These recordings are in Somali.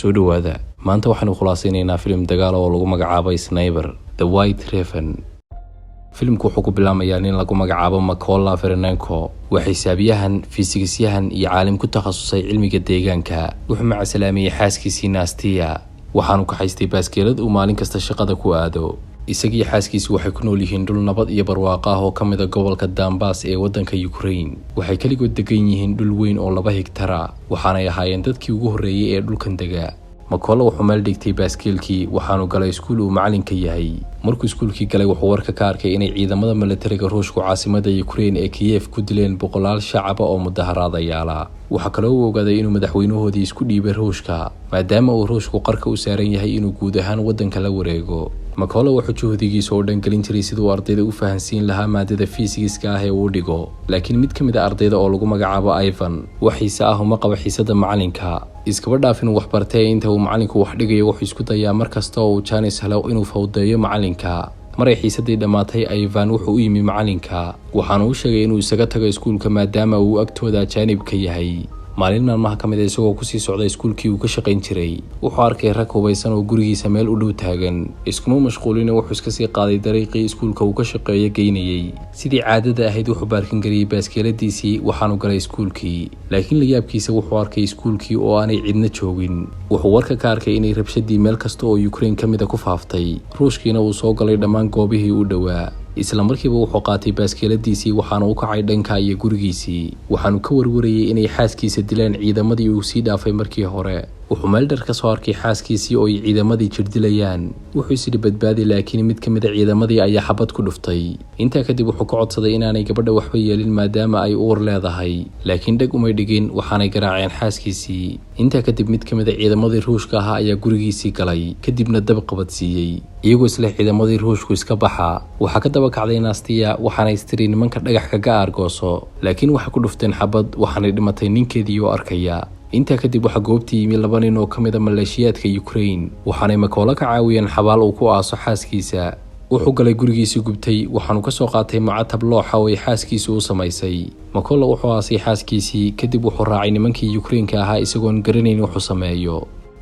soo dhawaada maanta waxaanu khulaasaynaynaa filim dagaal oo lagu magacaabo Sniper The White Raven. filimku wuxuu ku bilaamayaa nin lagu magacaabo Makola Fernanco waa xisaabiyahan, fiisigisyahan iyo caalim ku takhasusay cilmiga deegaanka. wuxuu macasalaamiyay xaaskiisii Nastia waxaanu ka haystay baaskeelad uu maalin kasta shaqada ku aado. isagii xaaskiisu waxay ku nool yihiin dhul nabad iyo barwaaqo ah oo ka mid ah gobolka Donbass ee waddanka Ukraine. waxay kaligood degan yihiin dhul weyn oo 2 hektar ah waxaanay ahaayeen dadkii ugu horreeyay ee dhulkan dega. Makola wuxuu meel dhigtay baaskiilkii waxaanu galay iskuul uu macalinka yahay. markuu iskuulkii galay wuxuu warka ka arkay inay ciidamada militariga Ruushku caasimada Ukraine ee Kiev ku dileen boqolaal shacab oo mudaharaadayaal. waxa kale oo uu ogaaday inuu madaxweynahoodii isku dhiibay Ruushka maadaama uu Ruushku qarka u saaran yahay inuu guud ahaan waddanka la wareego. Makola wuxuu juhdigiisa oo dhan gelin jiray sidoo ardayda u fahansiin lahaa maadada fiisigiska ah ee uu dhigo. laakiin mid ka mid ah ardayda oo lagu magacaabo Ivan waxiisa ah uma qaba xiisada macalinka. iskaba dhaaf inuu wax bartay inta uu macalinku wax dhigayo wuxuu isku dayaa markasta oo uu jaanis helo inuu fawdeeyo macalinka. maray xiisadii dhamaatay Ivan wuxuu u yimi macalinka waxaana uu sheegay inuu isaga tago iskuulka maadaama uu agtooda jaanibka yahay. maalin maalmaha ka mid ah isagoo ku sii socday iskuulkii uu ka shaqayn jiray wuxuu arkay rag hubeysan oo gurigiisa meel u dhow taagan. iskuma mashquulin wuxuu iska sii qaaday dariiqii iskuulka uu ka shaqeeyo geynayay. sidii caadada ahayd wuxuu baarkin gariyay baaskiiladiisii waxaanu galay iskuulkii. laakiin la yaabkiisa wuxuu arkay iskuulkii oo aanay cidna joogin. wuxuu warka ka arkay inay rabshadii meel kasta oo Ukraine ka mid ah ku faaftay. Ruushkiina uu soo galay dhammaan goobihii u dhawaa. isla markiiba wuxuu qaatay baaskiiladiisii waxaana uu kacay dhanka iyo gurigiisii. waxaanu ka warwarayay inay xaaskiisa dilaan ciidamadii uu sii dhaafay markii hore. wuxuu meel dhar ka soo arkay xaaskiisii oo ay ciidamadii jirdilayaan. wuxuu isidhi badbaadi laakiin mid ka mid ah ciidamadii ayaa xabad ku dhuftay. intaa kadib wuxuu ka codsaday inaanay gabadha waxba yeelin maadaama ay uur leedahay. laakiin dhag umay dhigin waxaanay garaaceen xaaskiisii. intaa kadib mid ka mid ah ciidamadii Ruushka ahaa ayaa gurigiisii galay kadibna dab qabadsiiyay. iyagoo isla ciidamadii Ruushku iska baxa waxa ka daba kacday Nastia waxaanay istiri nimanka dhagax kaga argooso. laakiin waxa ku dhufteen xabad waxaanay dhimatay ninkeedii oo arkaya. intaa kadib waxa goobtii yimi 2 nin oo ka mid ah maleeshiyaadka Ukraine waxaanay Makola ka caawiyeen xabaal uu ku aaso xaaskiisa. wuxuu galay gurigiisii gubtay waxaanu ka soo qaatay macatab looxa oo ay xaaskiisu u samaysay. Makola wuxuu aasay xaaskiisii kadib wuxuu raacay nimankii Ukraine-ka ahaa isagoon garanayn wuxuu sameeyo.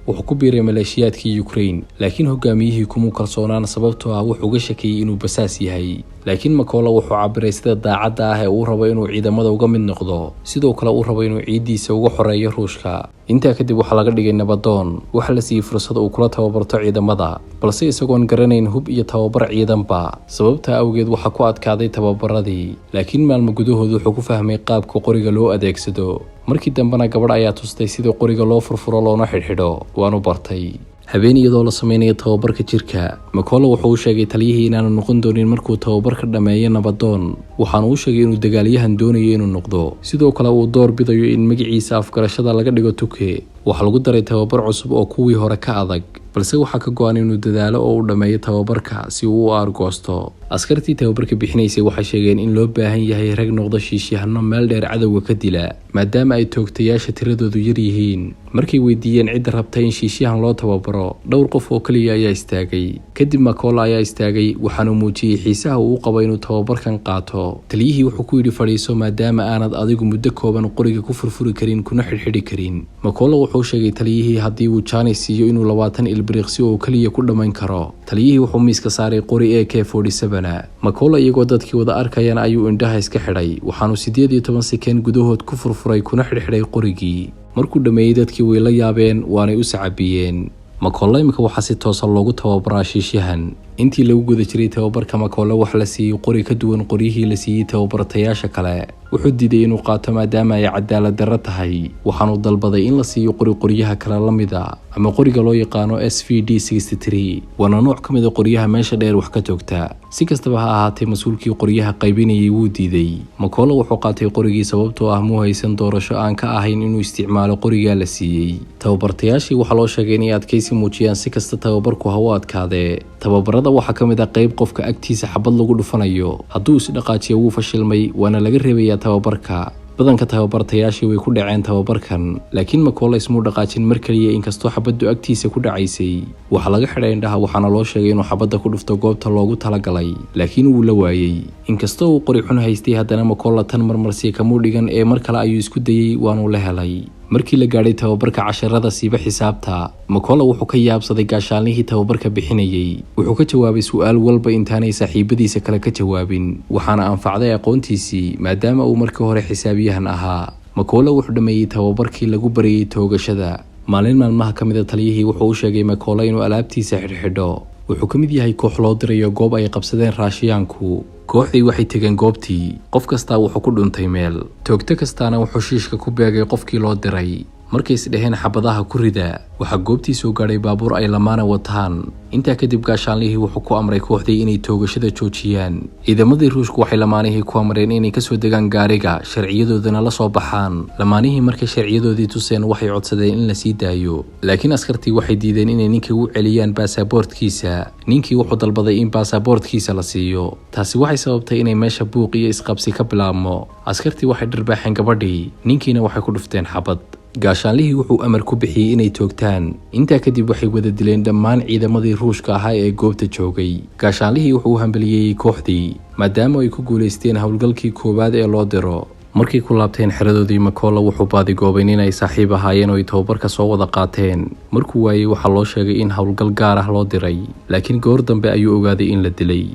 wuxuu ku biiray maleeshiyaadkii Ukraine laakiin hogaamiyihii kuma kalsoonaan sababtoo ah wuxuu uga shakiyay inuu basaas yahay. laakiin Makola wuxuu cabiray sida daacadda ah ee uu rabo inuu ciidamada uga mid noqdo sidoo kale uu rabo inuu ciidiisa uga xoreeyo Ruushka. intaa kadib waxa laga dhigay nabadoon waxa la siiyay fursad uu kula tababarto ciidamada balse isagoon garanayn hub iyo tababar ciidanba. sababta awgeed waxa ku adkaaday tababaradii laakiin maalmo gudahood wuxuu ku fahmay qaabka qoriga loo adeegsado. markii dambena gabadh ayaa tustay sida qoriga loo furfuro loona xidhxidho waanu bartay. habeen iyadoo la sameeyay tababarka jirka Makola wuxuu sheegay taliyihii inaanu noqon doonin markuu tababarka dhameeyo nabadoon. waxaanu u sheegay inuu dagaalyahan doonayo inuu noqdo sidoo kale uu door bidayo in magaciisa afgarashada laga dhigo Tuke. waxa lagu daray tababar cusub oo kuwii hore ka adag balse waxa ka go'an inuu dadaalo oo uu dhameeyo tababarka si uu u argoosto. askartii tababarka bixinaysay waxay sheegeen in loo baahan yahay rag noqdo shiishyahanno meel dheer cadawga ka dila maadaama ay toogtayaasha tiradoodu yar yihiin. markay weydiiyeen cid rabtay in shiishyahan loo tababaro dhowr qof oo kaliya ayaa istaagay. kadib Makola ayaa istaagay waxaanu muujiyay xiisaha uu qabo inuu tababarkan qaato. taliyihii wuxuu ku yiri fadhiiso maadaama aanad adigu muddo kooban qoriga ku furfuri karin kuna xidhxidhi karin. Makola wuxuu sheegay taliyihii haddii uu jaanis siiyo inuu 20 ilbiriqsi oo kaliya ku dhamayn karo. taliyihii wuxuu miiska saaray qori AK-47. Makola iyagoo dadkii wada arkayaan ayuu indhaha iska xidhay waxaanu 18 sekund gudahood ku furfuray kuna xidhxidhay qorigii. markuu dhameeyay dadkii way la yaabeen waanay u sacabiyeen. Makola imika waxa si toos ah loogu tababaraa shiishyahan. intii lagu guda jiray tababarka Makola wax la siiyay qori ka duwan qorihii la siiyay tababartayaasha kale. wuxuu diiday inuu qaato maadaama ay cadaalad darro tahay waxaanu dalbaday in la siiyo qoryaha kale la mid ah ama qoriga loo yaqaano SVD-63 waana nooc ka mid ah qoryaha meesha dheer wax ka toogta. si kastaba ha ahaatee mas'uulkii qoryaha qaybinayay wuu diiday. Makola wuxuu qaatay qorigii sababtoo ah muu haysan doorasho aan ka ahayn inuu isticmaalo qoriga la siiyay. tababartayaashii waxa loo sheegay inay adkaysi muujiyaan si kasta tababarku ha u adkaadee. tababarada waxa ka mid ah qayb qofka agtiisa xabad lagu dhufanayo hadduu is dhaqaajiyo wuu fashilmay waana laga reebayaa tababarka. badanka tababartayaashii way ku dhaceen tababarkan laakiin Makola ismuu dhaqaajin mar kaliya inkastoo xabaddu agtiisa ku dhacaysay. waxa laga xidhay indhaha waxaana loo sheegay inuu xabadda ku dhufto goobta loogu talagalay laakiin wuu la waayay. inkastoo uu qori xun haystay haddana Makola tan marmarsi kamuu dhigan ee mar kale ayuu isku dayay waanu la helay. markii la gaadhay tababarka casharada siiba xisaabta makola wuxuu ka yaabsaday gaashaanlihii tababarka bixinayay wuxuu ka jawaabay su'aal walba intaanay saaxiibadiisa kale ka jawaabin waxaana anfacday aqoontiisii maadaama uu markii hore xisaabiyahan ahaa makola wuxuu dhameeyay tababarkii lagu barayay toogashada maalin maalmaha ka mid a taliyihii wuxuu u sheegay makola inuu alaabtiisa xidhxidho wuxuu ka mid yahay koox loo dirayo goob ay qabsadeen raashiyaanku kooxdii waxay tegeen goobtii qof kastaa wuxuu ku dhuntay meel toogto kastaana wuxuu shiishka ku beegay qofkii loo diray markay isdheheen xabadaha ku rida waxaa goobtii soo gaadhay baabuur ay lamaana wataan intaa kadib gaashaanlihii wuxuu ku amray kooxdii inay toogashada joojiyaan ciidamadii ruushku waxay lamaanihii ku amreen inay kasoo degaan gaariga sharciyadoodana la soo baxaan lamaanihii markay sharciyadoodii tuseen waxay codsadeen in la sii daayo laakiin askartii waxay diideen inay ninkii u celiyaan baasaboortkiisa ninkii wuxuu dalbaday in baasaboortkiisa la siiyo taasi waxay sababtay inay meesha buuq iyo isqabsi ka bilaabmo askartii waxay dharbaaxeen gabadhii ninkiina waxay ku dhufteen xabad gaashaanlihii wuxuu amar ku bixiyey inay toogtaan intaa kadib waxay wada dileen dhammaan ciidamadii ruushka ahaa ee goobta joogay gaashaanlihii wuxuu u hambaliyeeyey kooxdii maadaama ay ku guulaysteen howlgalkii koowaad ee loo diro markay ku laabteen xeradoodii makola wuxuu baadigoobay nin ay saaxiib ahaayeen oo ay tababarka soo wada qaateen markuu waayey waxaa loo sheegay in howlgal gaar ah loo diray laakiin goor dambe ayuu ogaaday in la dilay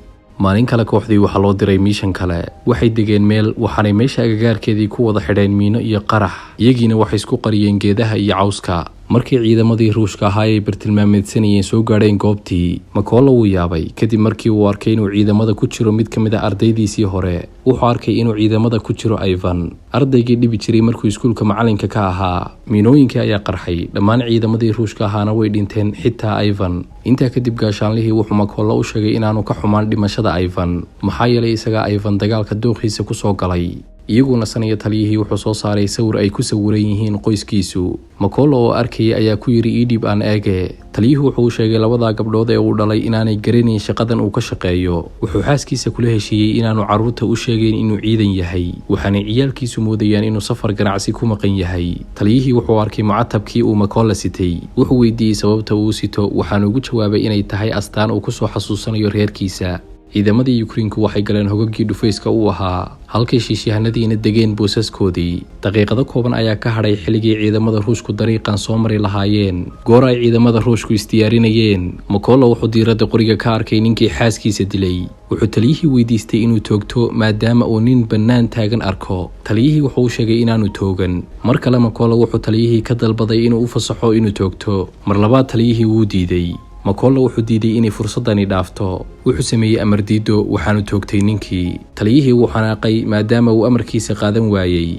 maalin kale kooxdii waxaa loo diray miishan kale waxay degeen meel waxaanay meesha agagaarkeedii ku wada xidheen miino iyo qarax iyagiina waxay isku qariyeen geedaha iyo cawska markii ciidamadii ruushka ahaa ay bartilmaameedsanayeen soo gaadheen goobtii makola wuu yaabay kadib markii uu arkay inuu ciidamada ku jiro mid ka mid a ardaydiisii hore wuxuu arkay inuu ciidamada ku jiro ivan ardaygii dhibi jiray markuu iskuulka macalinka ka ahaa miinooyinkii ayaa qarxay dhammaan ciidamadii ruushka ahaana way dhinteen xitaa ivan intaa kadib gaashaanlihii wuxuu makola u sheegay inaanu ka xumaan dhimashada ivan maxaa yeelay isagaa ivan dagaalka dooqiisa ku soo galay iyaguna saniyo taliyihii wuxuu soo saaray sawir ay ku sawiran yihiin qoyskiisu makola oo arkayay ayaa ku yidhi iidhib aan eege taliyuhu wuxuu sheegay labadaa gabdhood ee uu dhalay inaanay garanayn shaqadan uu ka shaqeeyo wuxuu xaaskiisa kula heshiiyey inaanu carruurta u sheegayn inuu ciidan yahay waxaanay ciyaalkiisu moodayaan inuu safar ganacsi ku maqan yahay taliyihii wuxuu arkay mucatabkii uu makola sitay wuxuu weydiiyey sababta uu sito waxaanu ugu jawaabay inay tahay astaan uu kusoo xasuusanayo reerkiisa ciidamadii Ukraine waxay galeen hogagii dhufayska u ahaa halkay shiishahanadiina degeen boosaskoodii daqiiqado kooban ayaa ka hadhay xilligii ciidamada Ruushku dariiqan soo mari lahaayeen goor ay ciidamada Ruushku istiyaarinayeen Makola wuxuu diiradda qoriga ka arkay ninkii xaaskiisa dilay wuxuu taliyihii weydiistay inuu toogto maadaama uu nin bannaan taagan arko taliyihii wuxuu sheegay inaanu toogan mar kale Makola wuxuu taliyihii ka dalbaday inuu u fasaxo inuu toogto mar labaad taliyihii wuu diiday Makola wuxuu diiday inay fursadani dhaafto wuxuu sameeyay amar diido waxaanu toogtay ninkii taliyihii wuu xanaaqay maadaama uu amarkiisa qaadan waayay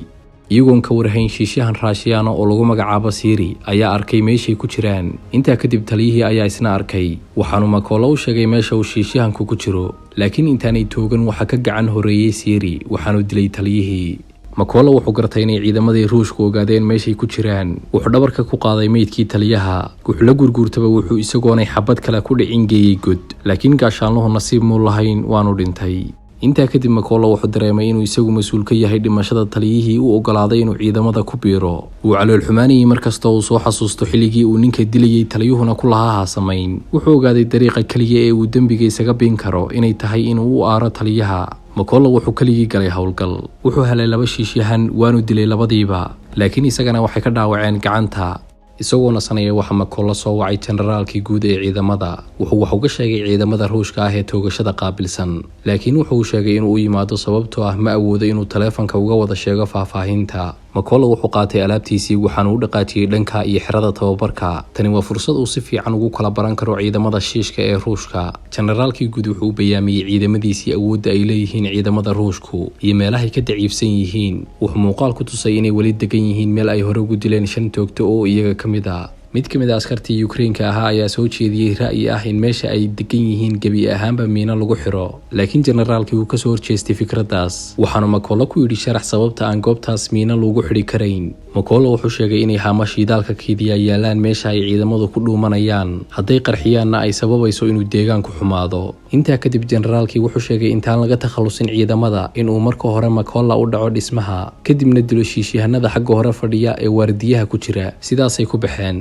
iyagoon ka warhayn shiishahan Raashiyaan oo lagu magacaabo Siri ayaa arkay meeshay ku jiraan intaa kadib taliyihii ayaa isna arkay waxaanu Makola u sheegay meesha uu shiishahanku ku jiro laakiin intaanay toogan waxa ka gacan horeeyay Siri waxaanu dilay taliyihii Makola wuxuu gartay inay ciidamadii Ruushku ogaadeen meeshay ku jiraan wuxuu dhabarka ku qaaday meydkii taliyaha wuxuu la gurguurtaba wuxuu isagoonay xabad kale ku dhicin geeyay god laakiin gaashaanluhu nasiib muu lahayn waanu dhintay intaa kadib Makola wuxuu dareemay inuu isagu mas'uul ka yahay dhimashada taliyihii uu ogolaaday inuu ciidamada ku biiro uu calool xumaanayay markasta uu soo xasuusto xilligii uu ninka dilayay taliyuhuna ku lahaa samayn wuxuu ogaaday dariiqa kaliya ee uu dambiga isaga bin karo inay tahay inuu u aaro taliyaha Makola wuxuu kaligii galay howlgal wuxuu helay laba shiishahan waanu dilay labadiiba laakiin isagana waxay ka dhaawaceen gacanta isagoo nasanaya waxa Makola soo wacay generaalkii guud ee ciidamada wuxuu uga sheegay ciidamada Ruushka ah ee toogashada qaabilsan laakiin wuxuu sheegay inuu u yimaado sababtoo ah ma awoodo inuu taleefanka uga wada sheego faahfaahinta Makola wuxuu qaatay alaabtiisii waxaanu u dhaqaajiyay dhanka iyo xirada tababarka tani waa fursad uu si fiican ugu kala baran karo ciidamada shiishka ee Ruushka generaalkii guud wuxuu bayaamiyay ciidamadiisii awoodda ay leeyihiin ciidamada Ruushku iyo meelaha ka daciifsan yihiin wuxuu muuqaal ku tusay inay wali degan yihiin meel ay hore ugu dileen 5 toogto oo iyaga mid kamid ah askartii Ukraine ahaa ayaa soo jeediyay ra'yi ah in meesha ay degan yihiin gabi ahaanba miina lagu xiro laakiin generaalkii uu ka soo horjeestay fikradaas waxaanu Makola ku yiri sharax sababta aan goobtaas miina lagu xiri karayn Makola wuxuu sheegay inay haamashidaalka kiidiya yaalaan meesha ay ciidamadu ku dhuumanayaan haday qarxiyaanna ay sababayso inuu deegaanku xumaado intaa kadib generaalkii wuxuu sheegay intaan laga takhalusin ciidamada inuu marka hore Makola u dhaco dhismaha kadibna dilo shiishahanada xagga hore fadhiya ee waardiyaha ku jira sidaas ay ku baxeen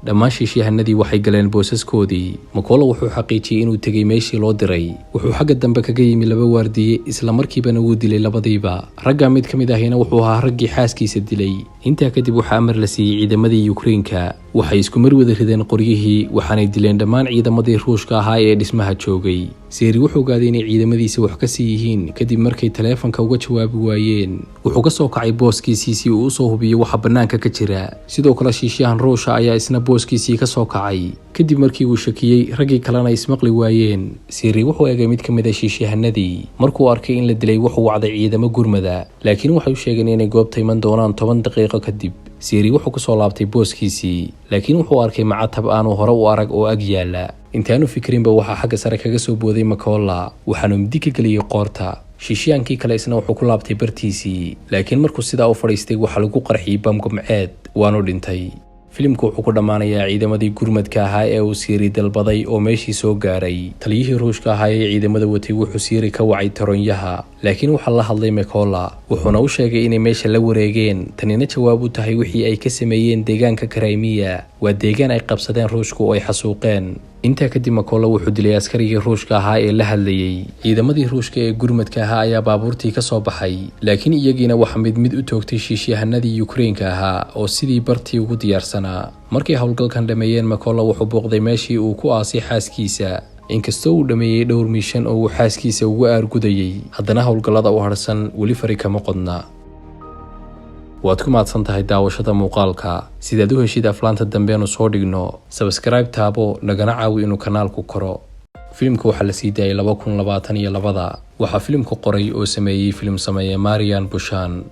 dhammaan shiishahanadii waxay galeen boosaskoodii. Makola wuxuu xaqiijiyay inuu tegay meeshii loo diray. Wuxuu xagga dambe kaga yimi laba waardiye isla markiibana uu dilay labadiiba. Ragga mid ka mid ahina wuxuu ahaa raggii xaaskiisa dilay. Intaa kadib waxaa amar la siiyay ciidamadii Ukraine-ka. Waxay isku mar wada rideen qoryihii waxaanay dileen dhammaan ciidamadii Ruushka ahaa ee dhismaha joogay. Siri wuxuu ogaaday inay ciidamadiisa wax ka sii yihiin kadib markay taleefanka uga jawaabi waayeen. Wuxuu ka soo kacay booskiisii si uu u soo hubiyo waxa banaanka ka jira. Sidoo kale shiishahan Ruushka ayaa isna booskiisii ka soo kacay kadib markii uu shakiyay raggii kalena ismaqli waayeen. Siri wuxuu eegay mid ka mid ah shiishahanadii. Markuu arkay in la dilay wuxuu wacday ciidamo gurmada, laakiin waxay u sheegeen inay goobta iman doonaan 10 daqiiqo kadib. Siri wuxuu ku soo laabtay booskiisii, laakiin wuxuu arkay macatab aanu hore u arag oo ag yaala. Intaanu fikrinba waxa xagga sare kaga soo booday Makola, waxaanu midi ka galiyay qoorta. Shiishaankii kale isna wuxuu ku laabtay bartiisii, laakiin markuu sidaa u fadhiistay waxa lagu qarxiyay bam gumceed waanu dhintay. Filimku wuxuu ku dhamaanayaa ciidamadii gurmadka ahaa ee uu Siri dalbaday oo meeshii soo gaaray. Taliyihii Ruushka ahaa ee ciidamada watay wuxuu Siri ka wacay taroonyaha, laakiin waxa la hadlay Makola wuxuuna u sheegay inay meesha la wareegeen. Tanina jawaab u tahay wixii ay ka sameeyeen deegaanka Crimea. Waa deegaan ay qabsadeen Ruushku oo ay xasuuqeen. intaa kadib Makola wuxuu dilay askarigii Ruushka ahaa ee la hadlayay. Ciidamadii Ruushka ee gurmadka ahaa ayaa baabuurtii ka soo baxay, laakiin iyagiina waxa mid u toogtay shiishahanadii Ukraine-ka ahaa oo sidii bartii ugu diyaarsanaa. Markii howlgalkan dhameeyeen Makola wuxuu booqday meeshii uu ku aasay xaaskiisa. inkastoo uu dhameeyay dhowr miishan oo uu xaaskiisa ugu aargudayay, haddana howlgallada u harsan weli fari kama qodna. waad ku mahadsan tahay daawashada muuqaalka. sidaad u heshid aflaanta dambeenu soo dhigno, subscribe taabo nagana caawi inuu kanaalku koro. filimku waxaa la sii daayay 2022. waxaa filimku qoray oo sameeyay filim sameeye Marian Bushan.